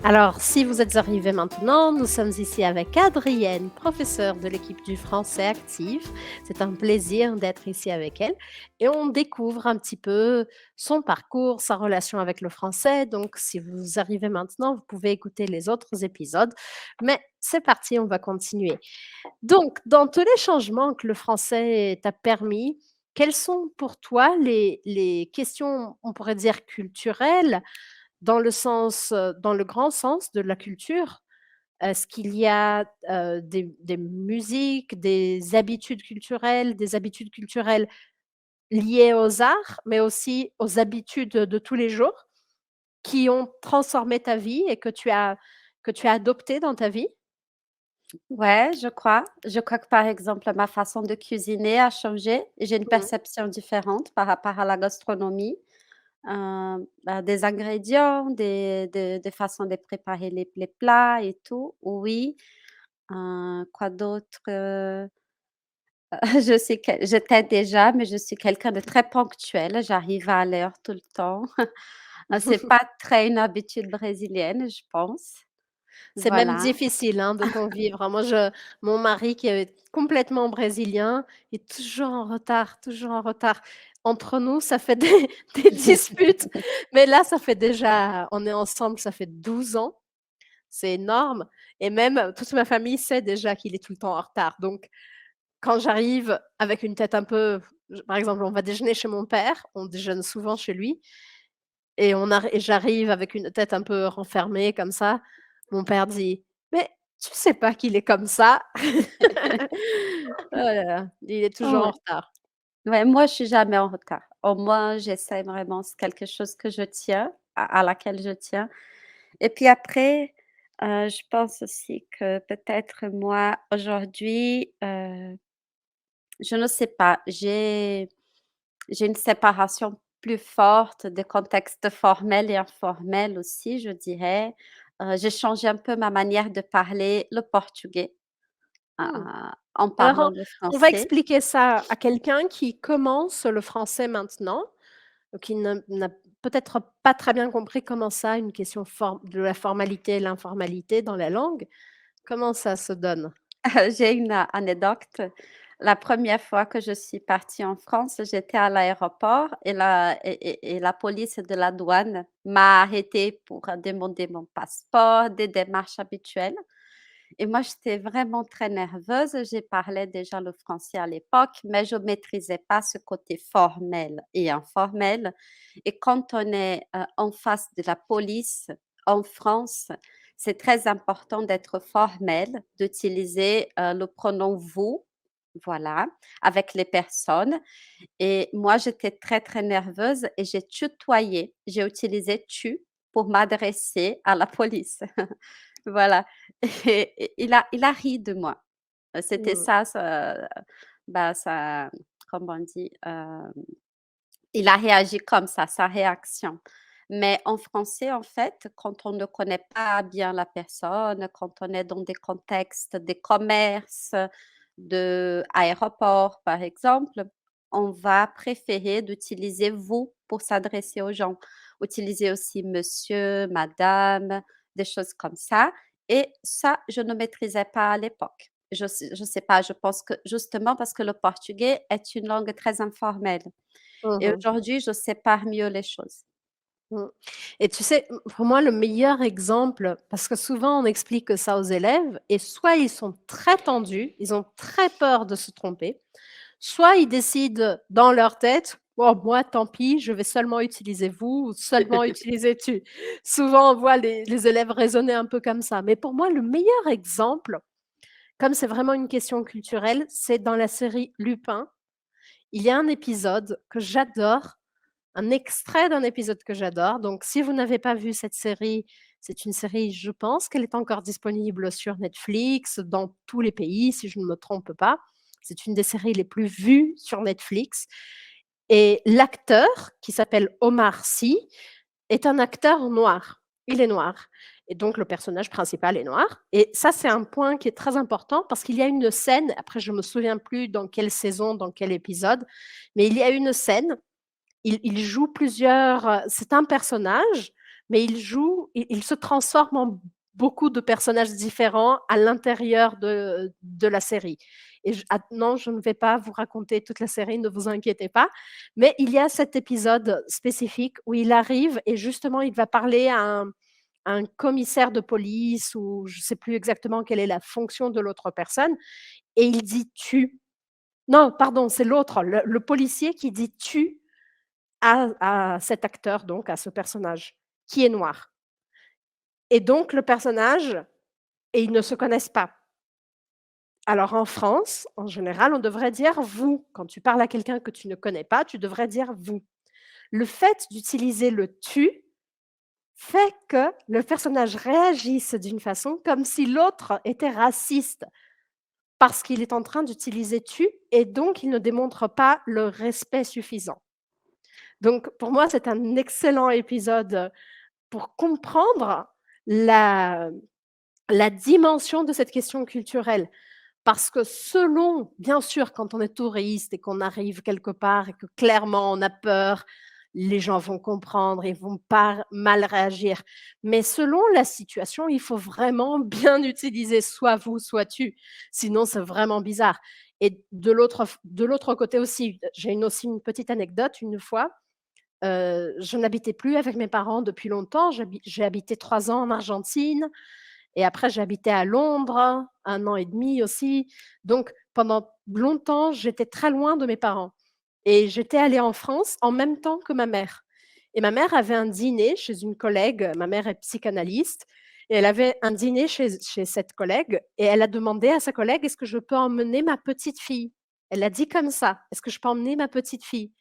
Alors, si vous êtes arrivés maintenant, nous sommes ici avec Adrienne, professeure de l'équipe du français actif. C'est un plaisir d'être ici avec elle et on découvre un petit peu son parcours, sa relation avec le français. Donc, si vous arrivez maintenant, vous pouvez écouter les autres épisodes. Mais c'est parti, on va continuer. Donc, dans tous les changements que le français t'a permis, quelles sont pour toi les questions, on pourrait dire culturelles, dans le grand sens de la culture? Est-ce qu'il y a, des musiques, des habitudes culturelles liées aux arts, mais aussi aux habitudes de tous les jours qui ont transformé ta vie et que tu as adoptées dans ta vie? Ouais, je crois. Je crois que, par exemple, ma façon de cuisiner a changé. J'ai une Mmh. perception différente par rapport à la gastronomie, des ingrédients, des façons de préparer les plats et tout. Oui, quoi d'autre? Je t'aide déjà, mais je suis quelqu'un de très ponctuel. J'arrive à l'heure tout le temps. C'est pas très une habitude brésilienne, je pense. C'est même Voilà. difficile, hein, de convivre, hein. Mon mari qui est complètement brésilien est toujours en retard, toujours en retard. Entre nous, ça fait des des disputes, mais là, ça fait déjà on est ensemble, ça fait 12 ans, c'est énorme et même toute ma famille sait déjà qu'il est tout le temps en retard. Donc quand j'arrive avec une tête un peu par exemple, on va déjeuner chez mon père, on déjeune souvent chez lui et j'arrive avec une tête un peu renfermée comme ça. Mon père dit: «Mais tu sais pas qu'il est comme ça?» Oh là là, il est toujours en Ouais. retard. Ouais, moi, je suis jamais en retard. Au moins, j'essaie vraiment, c'est quelque chose que je tiens, à laquelle je tiens. Et puis après, je pense aussi que peut-être moi, aujourd'hui, je ne sais pas, j'ai une séparation plus forte des contextes formels et informels aussi, je dirais. J'ai changé un peu ma manière de parler le portugais, Mmh. en Alors parlant le on va français. expliquer ça à quelqu'un qui commence le français maintenant, qui n'a peut-être pas très bien compris comment ça, une question de la formalité et l'informalité dans la langue, comment ça se donne? J'ai une anecdote. La première fois que je suis partie en France, j'étais à l'aéroport et la police de la douane m'a arrêtée pour demander mon passeport, des démarches habituelles. Et moi, j'étais vraiment très nerveuse. J'ai parlé déjà le français à l'époque, mais je maîtrisais pas ce côté formel et informel. Et quand on est, en face de la police en France, c'est très important d'être formel, d'utiliser, le pronom «vous», voilà, avec les personnes. Et moi, j'étais très, très nerveuse et j'ai tutoyé. J'ai utilisé «tu» pour m'adresser à la police. Voilà. Et il a ri de moi. C'était Mmh. ça, ça, comment on dit? Il a réagi comme ça, sa réaction. Mais en français, en fait, quand on ne connaît pas bien la personne, quand on est dans des contextes, des commerces, d'aéroports, par exemple, on va préférer d'utiliser «vous» pour s'adresser aux gens. Utiliser aussi monsieur, madame, des choses comme ça. Et ça, je ne maîtrisais pas à l'époque. Je sais pas, je pense que justement parce que le portugais est une langue très informelle. Mmh Et mh. aujourd'hui, je sépare mieux les choses. Mmh et tu sais, pour moi, le meilleur exemple parce que souvent on explique ça aux élèves et soit ils sont très tendus, ils ont très peur de se tromper, soit ils décident dans leur tête: «Bon, moi, tant pis, je vais seulement utiliser vous ou seulement utiliser tu». Souvent, on voit les élèves raisonner un peu comme ça, mais pour moi, le meilleur exemple, comme c'est vraiment une question culturelle, c'est dans la série Lupin. Il y a un épisode que j'adore, un extrait d'un épisode que j'adore. Donc, si vous n'avez pas vu cette série, c'est une série, je pense qu'elle est encore disponible sur Netflix, dans tous les pays, si je ne me trompe pas. C'est une des séries les plus vues sur Netflix. Et l'acteur, qui s'appelle Omar Sy, est un acteur noir. Il est noir. Et donc, le personnage principal est noir. Et ça, c'est un point qui est très important parce qu'il y a une scène, après, je ne me souviens plus dans quelle saison, dans quel épisode, mais il y a une scène il joue plusieurs, c'est un personnage, mais il se transforme en beaucoup de personnages différents à l'intérieur de la série. Et non, je ne vais pas vous raconter toute la série, ne vous inquiétez pas, mais il y a cet épisode spécifique où il arrive et justement il va parler à un commissaire de police ou je ne sais plus exactement quelle est la fonction de l'autre personne, et il dit tu. Non, pardon, c'est l'autre, le policier qui dit tu à cet acteur, donc à ce personnage, qui est noir. Et donc le personnage, et ils ne se connaissent pas. Alors en France, en général, on devrait dire vous. Quand tu parles à quelqu'un que tu ne connais pas, tu devrais dire vous. Le fait d'utiliser le tu fait que le personnage réagisse d'une façon comme si l'autre était raciste parce qu'il est en train d'utiliser tu et donc il ne démontre pas le respect suffisant. Donc pour moi, c'est un excellent épisode pour comprendre la la dimension de cette question culturelle. Parce que selon bien sûr, quand on est touriste et qu'on arrive quelque part et que clairement on a peur, les gens vont comprendre, ils vont pas mal réagir. Mais selon la situation, il faut vraiment bien utiliser soit vous, soit tu. Sinon, c'est vraiment bizarre. Et de l'autre côté aussi, aussi une petite anecdote. Une fois, je n'habitais plus avec mes parents depuis longtemps. J'ai habité 3 ans en Argentine et après j'ai habité à Londres, 1 an et demi aussi. Donc pendant longtemps, j'étais très loin de mes parents et j'étais allée en France en même temps que ma mère. Et ma mère avait un dîner chez une collègue, ma mère est psychanalyste et elle avait un dîner chez cette collègue et elle a demandé à sa collègue: «Est-ce que je peux emmener ma petite fille?» Elle l'a dit comme ça: «Est-ce que je peux emmener ma petite fille?»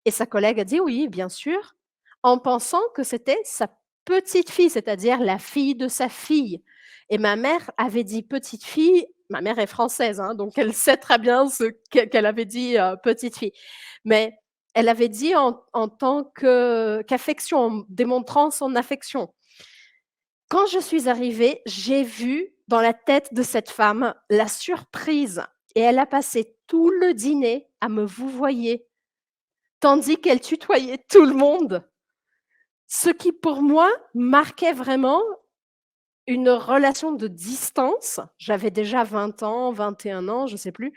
Et sa collègue a dit: «Oui, bien sûr», en pensant que c'était sa petite fille, c'est-à-dire la fille de sa fille. Et ma mère avait dit petite fille, ma mère est française, hein, donc elle sait très bien ce qu'elle avait dit, petite fille. Mais elle avait dit en tant qu'affection, en démontrant son affection. Quand je suis arrivée, j'ai vu dans la tête de cette femme la surprise et elle a passé tout le dîner à me vouvoyer. Tandis qu'elle tutoyait tout le monde, ce qui pour moi marquait vraiment une relation de distance. J'avais déjà 20 ans, 21 ans, je ne sais plus.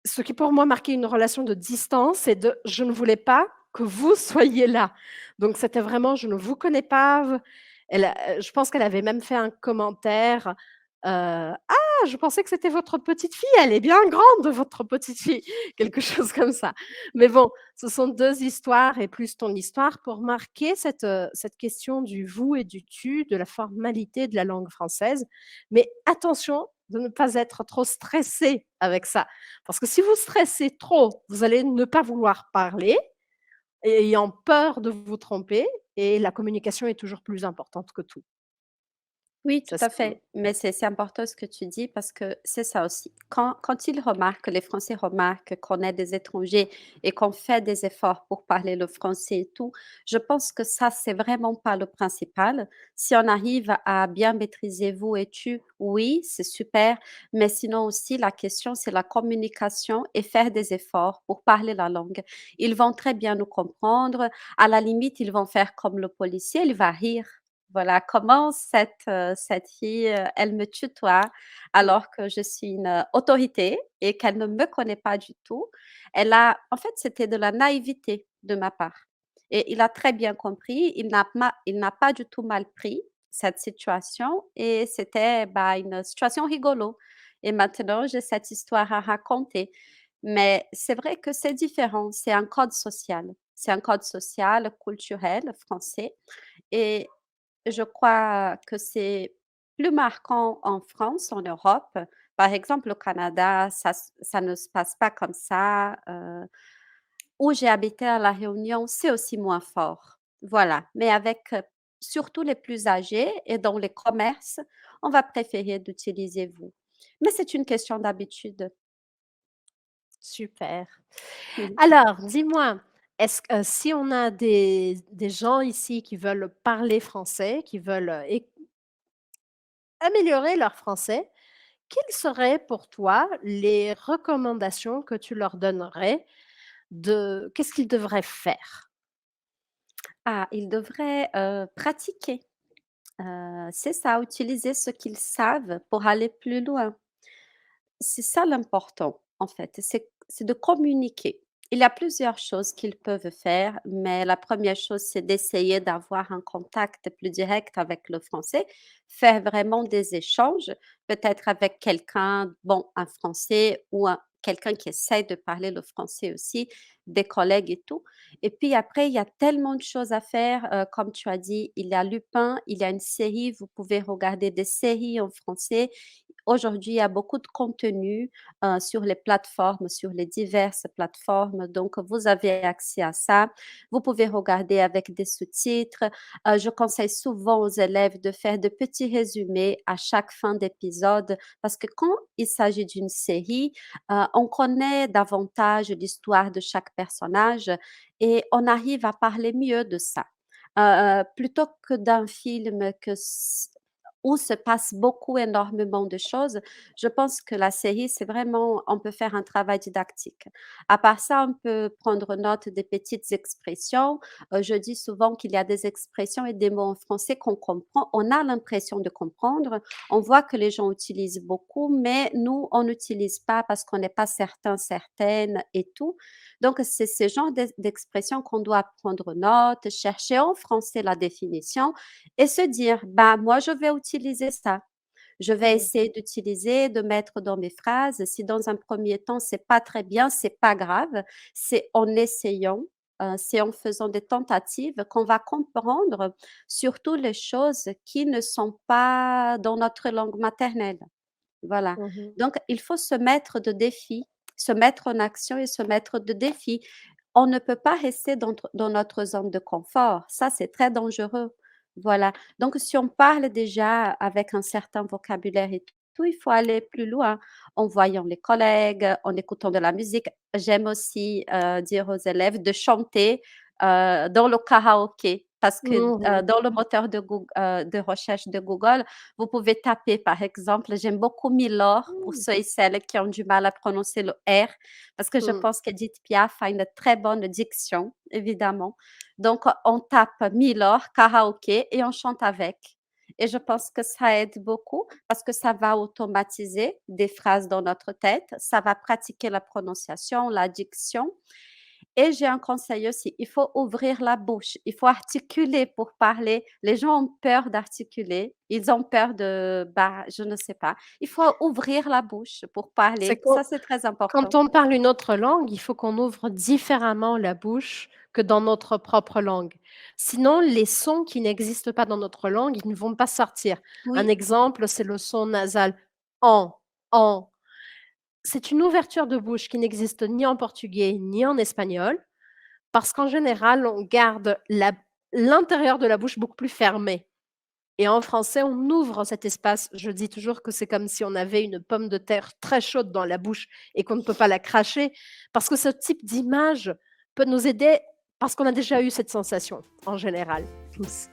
Ce qui pour moi marquait une relation de distance et de je ne voulais pas que vous soyez là. Donc c'était vraiment je ne vous connais pas. Je pense qu'elle avait même fait un commentaire, «Ah, je pensais que c'était votre petite fille, elle est bien grande votre petite fille», quelque chose comme ça. Mais bon, ce sont 2 histoires et plus ton histoire pour marquer cette question du vous et du tu, de la formalité de la langue française. Mais attention de ne pas être trop stressé avec ça. Parce que si vous stressez trop, vous allez ne pas vouloir parler, ayant peur de vous tromper et la communication est toujours plus importante que tout. Oui, tout Ça à c'est fait. Mais c'est important ce que tu dis parce que c'est ça aussi. Quand ils remarquent, les Français remarquent qu'on est des étrangers et qu'on fait des efforts pour parler le français et tout, je pense que ça, c'est vraiment pas le principal. Si on arrive à bien maîtriser vous et tu, oui, c'est super. Mais sinon aussi, la question, c'est la communication et faire des efforts pour parler la langue. Ils vont très bien nous comprendre. À la limite, ils vont faire comme le policier, il va rire. Voilà, comment cette fille, elle me tutoie mmh, alors que je suis une, autorité et qu'elle ne me connaît pas du tout. Elle a en fait, c'était de la naïveté de ma part et il a très bien compris. Il n'a pas du tout mal pris cette situation et c'était, bah, une situation rigolo et maintenant j'ai cette histoire à raconter. Mais c'est vrai que c'est différent, c'est un code social. C'est un code social, culturel français et je crois que c'est plus marquant en France, en Europe. Par exemple, au Canada, ça ne se passe pas comme ça. Où j'ai habité à La Réunion, c'est aussi moins fort. Voilà, mais avec, surtout les plus âgés et dans les commerces, on va préférer d'utiliser «vous». Mais c'est une question d'habitude. super. Mmh. Alors dis-moi, est-ce que si on a des gens ici qui veulent parler français, qui veulent, améliorer leur français, quelles seraient pour toi les recommandations que tu leur donnerais de qu'est-ce qu'ils devraient faire? Ah, ils devraient, pratiquer, c'est ça, utiliser ce qu'ils savent pour aller plus loin. C'est ça l'important, en fait, c'est de communiquer. Il y a plusieurs choses qu'ils peuvent faire, mais la première chose, c'est d'essayer d'avoir un contact plus direct avec le français, faire vraiment des échanges, peut-être avec quelqu'un, bon, un Français ou un quelqu'un qui essaie de parler le français aussi, des collègues et tout. Et puis après, il y a tellement de choses à faire, comme tu as dit, il y a Lupin, il y a une série, vous pouvez regarder des séries en français. Aujourd'hui, il y a beaucoup de contenu, sur les plateformes, sur les diverses plateformes, donc vous avez accès à ça. Vous pouvez regarder avec des sous-titres. Je conseille souvent aux élèves de faire de petits résumés à chaque fin d'épisode parce que quand il s'agit d'une série, on connaît davantage l'histoire de chaque personnage et on arrive à parler mieux de ça. Plutôt que d'un film où se passe beaucoup, énormément de choses, je pense que la série, c'est vraiment on peut faire un travail didactique. À part ça, on peut prendre note des petites expressions. Je dis souvent qu'il y a des expressions et des mots en français qu'on comprend. On a l'impression de comprendre. On voit que les gens utilisent beaucoup, mais nous, on n'utilise pas parce qu'on n'est pas certain, certaine et tout. Donc, c'est ce genre d'expression qu'on doit prendre note, chercher en français la définition et se dire, bah, moi, je vais utiliser ça. Je vais Mmh. essayer d'utiliser, de mettre dans mes phrases. Si dans un premier temps, c'est pas très bien, c'est pas grave. C'est en essayant, c'est en faisant des tentatives qu'on va comprendre surtout les choses qui ne sont pas dans notre langue maternelle. Voilà. Mmh mh. Donc, il faut se mettre de défis, se mettre en action et se mettre de défis. On ne peut pas rester dans notre zone de confort. Ça, c'est très dangereux. Voilà. Donc, si on parle déjà avec un certain vocabulaire et tout, il faut aller plus loin en voyant les collègues, en écoutant de la musique. J'aime aussi dire aux élèves de chanter dans le karaoké parce que Mmh. dans le moteur de recherche de Google, vous pouvez taper, par exemple, j'aime beaucoup Milor pour Mmh. ceux et celles qui ont du mal à prononcer le R, parce que je Mmh. pense qu'Edith Piaf a une très bonne diction, évidemment. Donc, on tape Milor, karaoké et on chante avec. Et je pense que ça aide beaucoup parce que ça va automatiser des phrases dans notre tête, ça va pratiquer la prononciation, la diction et j'ai un conseil aussi, il faut ouvrir la bouche, il faut articuler pour parler. Les gens ont peur d'articuler, ils ont peur de, bah, je ne sais pas. Il faut ouvrir la bouche pour C'est parler, ça c'est très quand important. on parle une autre langue, il faut qu'on ouvre différemment la bouche que dans notre propre langue. Sinon, les sons qui n'existent pas dans notre langue, ils ne vont pas sortir. Un Oui, exemple, c'est le son nasal «en», «en». C'est une ouverture de bouche qui n'existe ni en portugais ni en espagnol, parce qu'en général, on garde l'intérieur de la bouche beaucoup plus fermé. Et en français, on ouvre cet espace. Je dis toujours que c'est comme si on avait une pomme de terre très chaude dans la bouche et qu'on ne peut pas la cracher, parce que ce type d'image peut nous aider parce qu'on a déjà eu cette sensation en général, tous.